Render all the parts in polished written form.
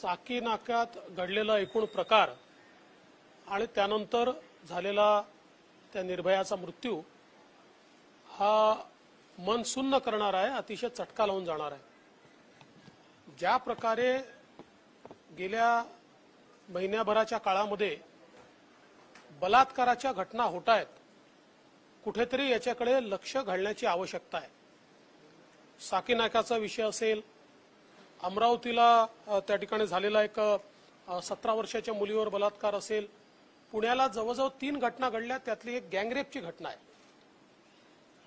साकी नाक्यात घडलेला एकूण प्रकार आणि त्यानंतर झालेला त्या निर्भयाचा मृत्यू हा मन सुन्न करणारा आहे, अतिशय चटका लावून जाणार आहे। ज्या प्रकारे गेल्या महिन्याभराच्या काळामध्ये बलात्काराच्या घटना होत आहेत, कुठेतरी याच्याकडे लक्ष घालण्याची आवश्यकता आहे। साकी नाक्याचा विषय असेल, अमरावतीला त्या ठिकाणी झालेला एक 17 वर्षाच्या मुलीवर बलात्कार असेल, पुण्याला जवळजवळ 3 घटना घडल्या, त्यातली एक गँगरेपची घटना आहे।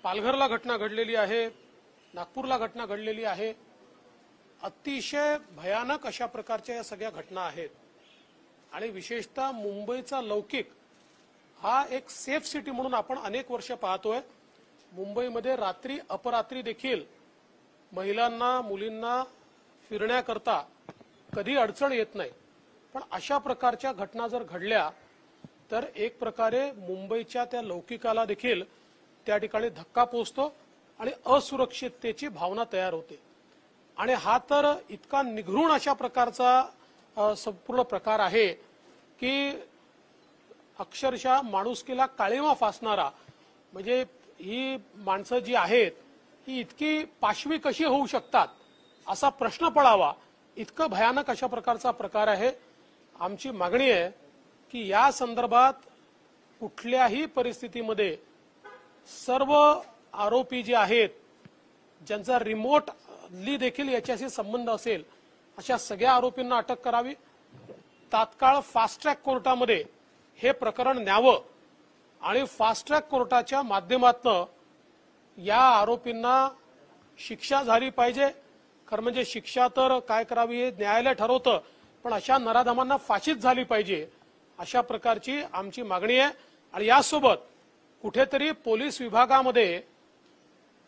पालघरला घटना घडलेली आहे, नागपूरला घटना घडलेली आहे। अतिशय भयानक अशा प्रकारच्या या सगळ्या घटना आहेत आणि विशेषतः मुंबईचा लौकिक हा एक सेफ सिटी म्हणून आपण अनेक वर्ष पाहतोय। मुंबईमध्ये रात्री अपरात्री देखील महिलांना मुलींना फिरण्याकरता कधी अडचण येत नाही, पण अशा प्रकारच्या घटना जर घडल्या तर एक प्रकारे मुंबईच्या त्या लौकिकाला देखील त्या ठिकाणी धक्का पोहोचतो आणि असुरक्षिततेची भावना तयार होते। आणि हा तर इतका निघृण अशा प्रकारचा संपूर्ण प्रकार आहे की अक्षरशः माणुसकीला काळिमा फासणारा, म्हणजे ही माणसं जी आहेत ही इतकी पाशवी कशी होऊ शकतात असा प्रश्न पडावा, इतकं भयानक अशा प्रकारचा प्रकार आहे। आमची मागणी आहे की या संदर्भात कुठल्याही परिस्थितीमध्ये सर्व आरोपी जे आहेत, ज्यांचा रिमोटली देखील याच्याशी संबंध असेल, अशा सगळ्या आरोपींना अटक करावी। तात्काळ फास्ट ट्रॅक कोर्टामध्ये हे प्रकरण न्यावं आणि फास्ट ट्रॅक कोर्टाच्या माध्यमातून या आरोपींना शिक्षा झाली पाहिजे। खरं म्हणजे शिक्षा तर काय करावी हे न्यायालय ठरवतं, पण अशा नराधमांना फाशीच झाली पाहिजे, अशा प्रकारची आमची मागणी आहे। आणि यासोबत कुठेतरी पोलीस विभागामध्ये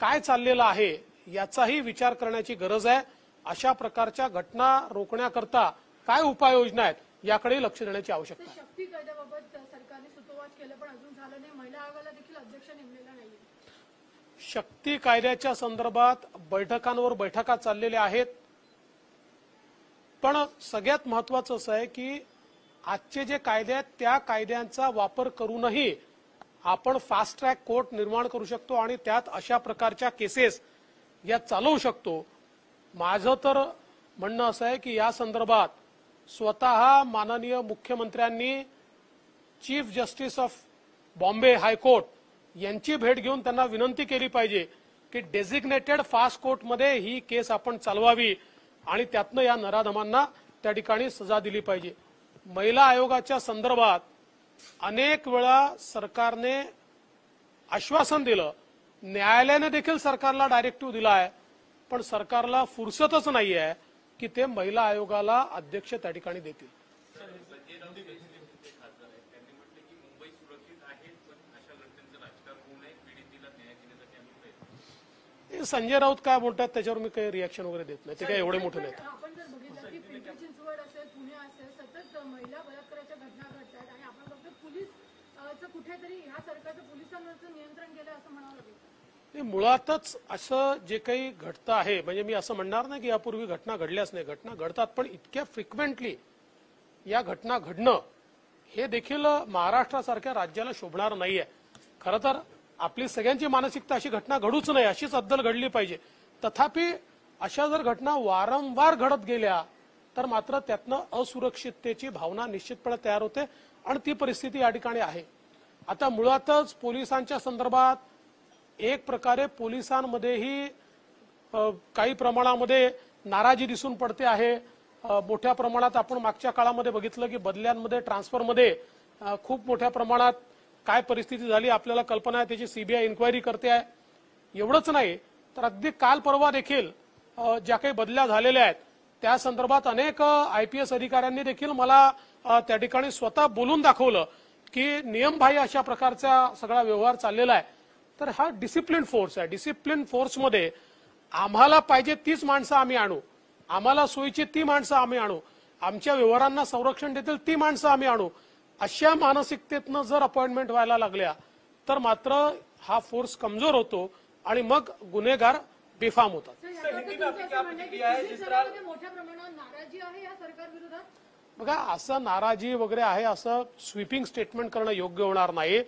काय चाललेलं आहे याचाही विचार करण्याची गरज आहे। अशा प्रकारच्या घटना रोखण्याकरता काय उपाययोजना आहेत याकडे लक्ष देण्याची आवश्यकता आहे। शक्ती कायद्याबाबत सरकारने सुतोवाच केलं पण अजून झालं नाही, महिला आयोगाला देखील अध्यक्ष नेमलेला नाहीये। शक्ती कायद्याच्या संदर्भात बैठकांवर बैठका चाललेल्या आहेत, पण सगळ्यात महत्त्वाचं असं आहे की आजचे जे कायदे आहेत त्या कायद्यांचा वापर करूनही आपण फास्ट ट्रॅक कोर्ट निर्माण करू शकतो आणि त्यात अशा प्रकारच्या केसेस या चालवू शकतो। माझं तर म्हणणं असं आहे की या संदर्भात स्वतः माननीय मुख्यमंत्र्यांनी chief justice of Bombay high court यांची भेट घेऊन त्यांना विनंती केली पाहिजे की डेझिग्नेटेड फास्ट कोर्टमध्ये ही केस आपण चालवावी आणि त्यातनं या नराधमांना त्या ठिकाणी सजा दिली पाहिजे। महिला आयोगाच्या संदर्भात अनेक वेळा सरकारने आश्वासन दिलं, न्यायालयाने देखील सरकारला डायरेक्टिव्ह दिला आहे, पण सरकारला फुरसतच नाही आहे की ते महिला आयोगाला अध्यक्ष त्या ठिकाणी देतील। संजय राऊत काय बोलतात त्याच्यावर मी काही रिएक्शन वगैरे देत नाही, ते काय एवढे मोठे नाहीत। आपण जर बघितलं की पिंपरी चिंचवड असेल, पुणे असेल, सतत महिला बलात्काराच्या घटना घडतात आणि आपण बघतो पोलीस कुठेतरी ह्या सरकारचं पोलिसांवरचं नियंत्रण गेलं असं म्हणावं लागेल। मुळातच असं जे काही घडतं आहे, म्हणजे मी असं म्हणणार नाही की यापूर्वी घटना घडल्याच नाही, घटना घडतात, पण इतक्या फ्रिक्वेंटली या घटना घडणं हे देखील महाराष्ट्रासारख्या राज्याला शोभणार नाहीये। खरं तर आपली सगळ्यांची मानसिकता अशी घटना घडूच नाही अशीच अद्दल घडली पाहिजे, तथापि अशा जर घटना वारंवार घडत गेल्या तर मात्र त्यातनं असुरक्षिततेची भावना निश्चितपणे तयार होते आणि ती परिस्थिती या ठिकाणी आहे। आता मुळातच पोलिसांच्या संदर्भात एक प्रकारे पोलिसांमध्येही काही प्रमाणामध्ये नाराजी दिसून पडते आहे। मोठ्या प्रमाणात आपण मागच्या काळामध्ये बघितलं की बदल्यांमध्ये ट्रान्सफरमध्ये खूप मोठ्या प्रमाणात काय परिस्थिती झाली आपल्याला कल्पना आहे, त्याची सीबीआय इन्क्वायरी करते आहे। एवढंच नाही तर अगदी काल परवा देखील ज्या काही बदल्या झालेल्या आहेत त्या संदर्भात अनेक IPS अधिकाऱ्यांनी देखील मला त्या ठिकाणी स्वतः बोलून दाखवलं की नियमबाह्य अशा प्रकारचा सगळा व्यवहार चाललेला आहे। तर हा डिसिप्लिन फोर्स आहे, डिसिप्लिन फोर्समध्ये आम्हाला पाहिजे तीच माणसं आम्ही आणू, आम्हाला सोयीची ती माणसं आम्ही आणू, आमच्या व्यवहारांना संरक्षण देतील ती माणसं आम्ही आणू, अशा मानसिकतेतनं जर अपॉइंटमेंट व्हायला लागल्या तर मात्र हा फोर्स कमजोर होतो आणि मग गुन्हेगार बेफाम होतात. सर, याच्याबद्दल तुमचं असं म्हणणं आहे की पोलीस दलामध्ये मोठ्या प्रमाणावर नाराजी आहे या सरकार विरोधात. बघा, असं नाराजी वगैरे आहे असं स्वीपिंग स्टेटमेंट करणं योग्य होणार नाही,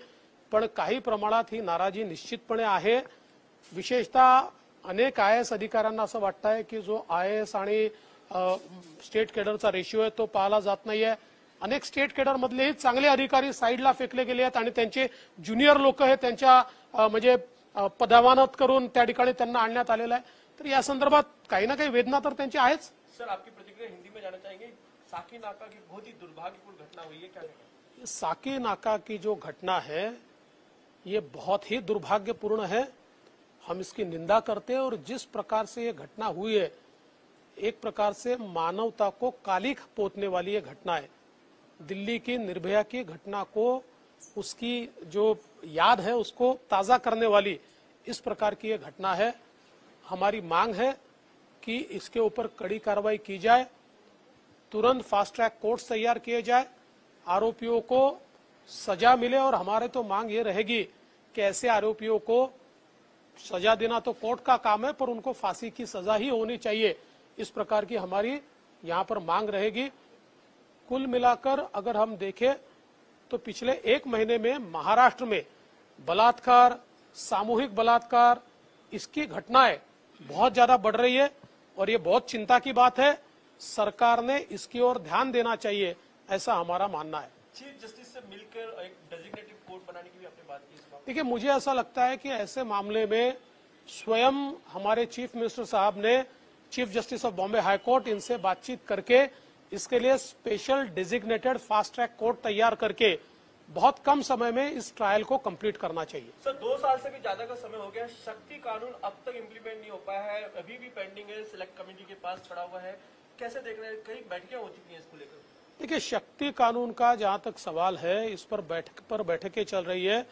पण काही प्रमाणात ही नाराजी निश्चितपणे आहे. विशेषतः अनेक IAS अधिकाऱ्यांना असं वाटतंय की जो IAS आणि स्टेट केडरचा रेशिओ आहे तो पाळला जात नाहीये. अनेक स्टेट केडर मधलेही चांगले अधिकारी साईडला फेकले गेले आहेत आणि त्यांचे ज्युनियर लोक हे त्यांच्या म्हणजे पदावानत करून त्या ठिकाणी त्यांना आणण्यात आलेलं आहे. तर या संदर्भात काही ना काही वेदना तर त्यांची आहेच. सर, आपकी प्रतिक्रिया हिंदी में जानना चाहेंगे. साकी नाका की बहुत ही दुर्भाग्यपूर्ण घटना हुई है, क्या कहेंगे? साकी नाका की जो घटना है ये बहुत ही दुर्भाग्यपूर्ण है. हम इसकी निंदा करते हैं और जिस प्रकार से ये घटना हुई है एक प्रकार से मानवता को कालिख पोतने वाली ये घटना है. दिल्ली की निर्भया की घटना को उसकी जो याद है उसको ताजा करने वाली इस प्रकार की ये घटना है. हमारी मांग है कि इसके ऊपर कड़ी कार्रवाई की जाए, तुरंत फास्ट ट्रैक कोर्ट्स तैयार किए जाए, आरोपियों को सजा मिले और हमारे तो मांग ये रहेगी कि ऐसे आरोपियों को सजा देना तो कोर्ट का काम है पर उनको फांसी की सजा ही होनी चाहिए. इस प्रकार की हमारी यहाँ पर मांग रहेगी. कुल मिलाकर अगर हम देखें तो पिछले एक महीने में महाराष्ट्र में बलात्कार, सामूहिक बलात्कार, इसकी घटनाएं बहुत ज्यादा बढ़ रही है और ये बहुत चिंता की बात है. सरकार ने इसकी ओर ध्यान देना चाहिए, ऐसा हमारा मानना है. चीफ जस्टिस से मिलकर एक डेजिग्नेटेड कोर्ट बनाने की भी आपने बात की इस बात. देखिए, मुझे ऐसा लगता है कि ऐसे मामले में स्वयं हमारे चीफ मिनिस्टर साहब ने chief justice of Bombay high court इनसे बातचीत करके इसके लिए special designated fast track court तैयार करके बहुत कम समय में इस ट्रायल को कंप्लीट करना चाहिए. सर, 2 साल से भी ज्यादा का समय हो गया, शक्ति कानून अब तक इम्प्लीमेंट नहीं हो पाया है, अभी भी पेंडिंग है, सिलेक्ट कमेटी के पास खड़ा हुआ है. कैसे देख रहे हैं? कई बैठकें हो चुकी हैं इसको लेकर. देखिए, शक्ति कानून का जहां तक सवाल है इस पर बैठकें चल रही है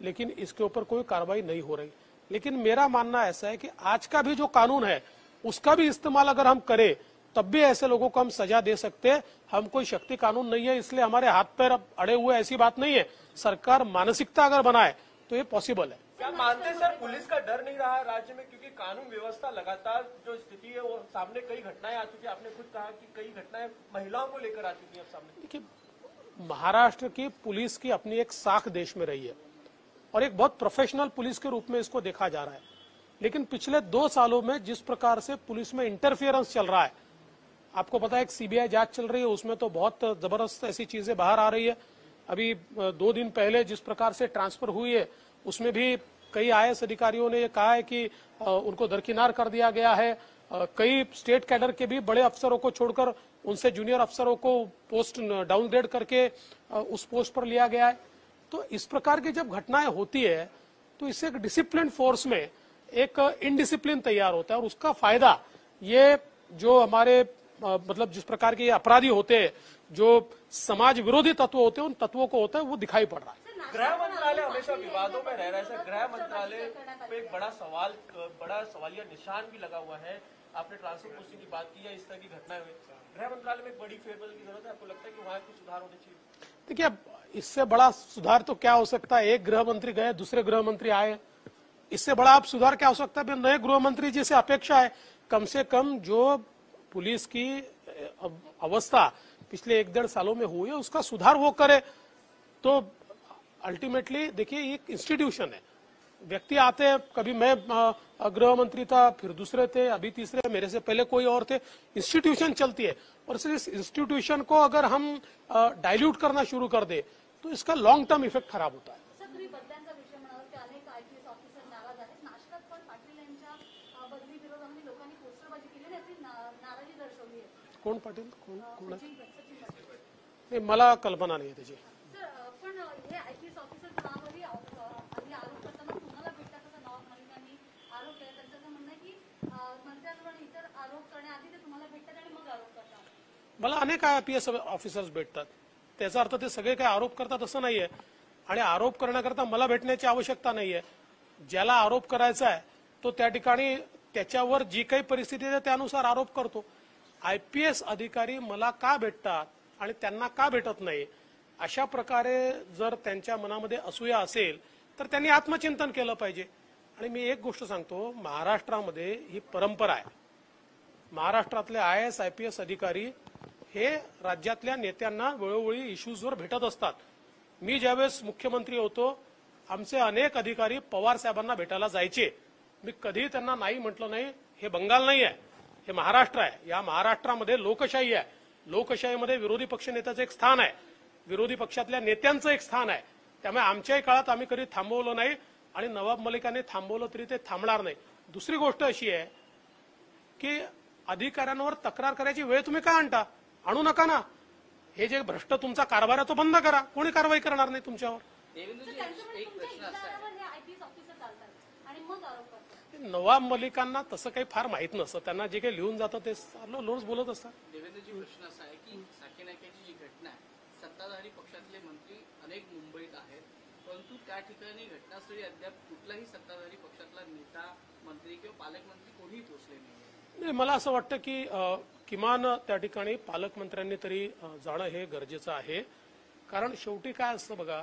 लेकिन इसके ऊपर कोई कार्रवाई नहीं हो रही. लेकिन मेरा मानना ऐसा है कि आज का भी जो कानून है उसका भी इस्तेमाल अगर हम करें तब भी ऐसे लोगों को हम सजा दे सकते हैं. हम कोई शक्ति कानून नहीं है इसलिए हमारे हाथ पैर अड़े हुए, ऐसी बात नहीं है. सरकार मानसिकता अगर बनाए तो ये पॉसिबल है. क्या मानते हैं सर, पुलिस का डर नहीं रहा है राज्य में? क्योंकि कानून व्यवस्था लगातार जो स्थिति है वो सामने कई घटनाएं आ चुकी है. आपने खुद कहा कि कई घटनाएं महिलाओं को लेकर आ चुकी है सामने. देखिए, महाराष्ट्र की पुलिस की अपनी एक साख देश में रही है और एक बहुत प्रोफेशनल पुलिस के रूप में इसको देखा जा रहा है. लेकिन पिछले 2 सालों में जिस प्रकार से पुलिस में इंटरफियरेंस चल रहा है, आपको पता है एक CBI जांच चल रही है, उसमें तो बहुत जबरदस्त ऐसी चीजें बाहर आ रही है. अभी 2 दिन पहले जिस प्रकार से ट्रांसफर हुई है उसमें भी कई IAS अधिकारियों ने ये कहा है कि उनको दरकिनार कर दिया गया है. कई स्टेट कैडर के भी बड़े अफसरों को छोड़कर उनसे जूनियर अफसरों को पोस्ट डाउनग्रेड करके उस पोस्ट पर लिया गया है. तो इस प्रकार की जब घटनाएं होती है तो इससे एक डिसिप्लिन फोर्स में एक इनडिसिप्लिन तैयार होता है और उसका फायदा ये जो हमारे मतलब जिस प्रकार के अपराधी होते हैं, जो समाज विरोधी तत्व होते हैं, उन तत्वों को होता है वो दिखाई पड़ रहा है. गृह मंत्रालय हमेशा विवादों में रह रहा है सर. गृह मंत्रालय पे एक बड़ा सवालिया निशान भी लगा हुआ है. आपने ट्रांसफर पोस्टिंग की बात की है, इस तरह की घटनाएं हुई. गृह मंत्रालय में एक बड़ी फेरबदल की जरूरत है. आपको लगता है कि वहाँ कुछ सुधार होने चाहिए? देखिए, इससे बड़ा सुधार तो क्या हो सकता है? एक गृह मंत्री गए, दूसरे गृह मंत्री आए. इससे बड़ा आप सुधार क्या हो सकता है? नए गृह मंत्री जी से अपेक्षा है कम से कम जो पुलिस की अवस्था पिछले 1-1.5 सालों में हुई है उसका सुधार वो करे. तो अल्टीमेटली देखिए, ये एक इंस्टीट्यूशन है. व्यक्ति आते हैं, कभी मैं गृह मंत्री था, फिर दूसरे थे, अभी तीसरे, मेरे से पहले कोई और थे. इंस्टीट्यूशन चलती है और इस इंस्टीट्यूशन को अगर हम डाइल्यूट करना शुरू कर दे तो इसका लॉन्ग टर्म इफेक्ट खराब होता है. बदल्यांचा विषय म्हणाला की अनेक IPS ऑफिसर नाराज आहेत. नाशकात पण पाटील यांच्या बदली विरोधामध्ये लोकांनी पोस्टरबाजी केली आणि आपली नाराजी दर्शवली आहे. कोण पाटील? कोण आहे? सचिन पाटील. नाही, मला कल्पना नाही आहे त्याची. सर, पण हे IPS ऑफिसर नावावरही आरोप करताना तुम्हाला भेटतात असं मालिकांनी आरोप केला. त्यांचं असं म्हणणं आहे की मंत्र्यांवर इतर आरोप करण्याआधी ते तुम्हाला भेटतात आणि मग आरोप करतात. मला अनेक IPS ऑफिसर्स भेटतात. त्याचा अर्थ ते सगळे काही आरोप करतात असं नाहीये आणि आरोप करण्याकरता मला भेटण्याची आवश्यकता नाहीये. ज्याला आरोप करायचा आहे तो त्या ठिकाणी त्याच्यावर जी काही परिस्थिती आहे त्यानुसार आरोप करतो. IPS अधिकारी मला का भेटतात आणि त्यांना का भेटत नाही, अशा प्रकारे जर त्यांच्या मनामध्ये असूया असेल तर त्यांनी आत्मचिंतन केलं पाहिजे. आणि मी एक गोष्ट सांगतो, महाराष्ट्रामध्ये ही परंपरा आहे. महाराष्ट्रातले IAS IPS अधिकारी हे राज्यातल्या नेत्यांना वेळोवेळी इश्यूजवर भेटत असतात. मी ज्यावेळेस मुख्यमंत्री होतो, आमचे अनेक अधिकारी पवार साहेबांना भेटायला जायचे. मी कधी त्यांना नाही म्हटलं नाही. हे बंगाल नाही आहे, हे महाराष्ट्र आहे. या महाराष्ट्रामध्ये लोकशाही आहे. लोकशाहीमध्ये विरोधी पक्षनेत्याचं एक स्थान आहे, विरोधी पक्षातल्या नेत्यांचं एक स्थान आहे. त्यामुळे आमच्याही काळात आम्ही कधी थांबवलं नाही आणि नवाब मलिकाने थांबवलं तरी ते थांबणार नाही. दुसरी गोष्ट अशी आहे की अधिकाऱ्यांवर तक्रार करायची वेळ तुम्ही का आणता? आणू नका ना. हे जे भ्रष्ट तुमचा कारभार आहे तो बंद करा. कोणी कारवाई करणार नाही तुमच्यावर. देवेंद्रजी, त्यांच्यामुळे एक तुमच्या प्रश्न असा आहे, इशाऱ्यावर हे IPS ऑफिसर चालतात आणि मग आरोप करतात. नवाब मलिकांना तसं काही फार माहित नसतं. त्यांना जे काही लिहून जातं ते लोक बोलत असतात. देवेंद्रजी, प्रश्न असा आहे की साकीनाक्याची जी घटना आहे, सत्ताधारी पक्षातले मंत्री अनेक मुंबईत आहेत, परंतु त्या ठिकाणी घटनास्थळी अद्याप कुठलाही सत्ताधारी पक्षातला नेता, मंत्री किंवा पालकमंत्री कोणीही पोहोचले नाही. नाही, मला असं वाटतं की किमान त्या ठिकाणी पालकमंत्र्यांनी तरी जाणं हे गरजेचं आहे. कारण शेवटी काय असतं बघा,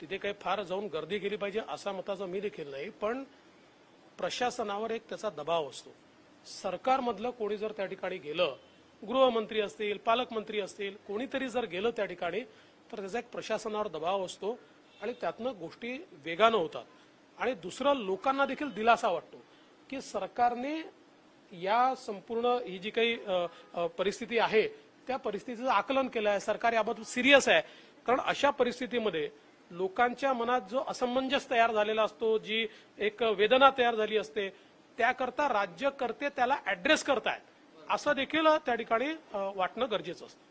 तिथे काही फार जाऊन गर्दी केली पाहिजे असा मताचा मी देखील नाही, पण प्रशासनावर एक त्याचा दबाव असतो. सरकारमधलं कोणी जर त्या ठिकाणी गेलं, गृहमंत्री असतील, पालकमंत्री असतील, कोणीतरी जर गेलं त्या ठिकाणी, तर त्याचा एक प्रशासनावर दबाव असतो आणि त्यातनं गोष्टी वेगानं होतात. आणि दुसरं, लोकांना देखील दिलासा वाटतो की सरकारने या संपूर्ण ही जी काही परिस्थिती आहे त्या परिस्थितीचं आकलन केलं आहे. सरकार याबाबत सिरियस आहे. कारण अशा परिस्थितीमध्ये लोकांच्या मनात जो असमंजस तयार झालेला असतो, जी एक वेदना तयार झाली असते, त्याकरता राज्यकर्ते त्याला ऍड्रेस करतायत असं देखील त्या ठिकाणी वाटणं गरजेचं असतं.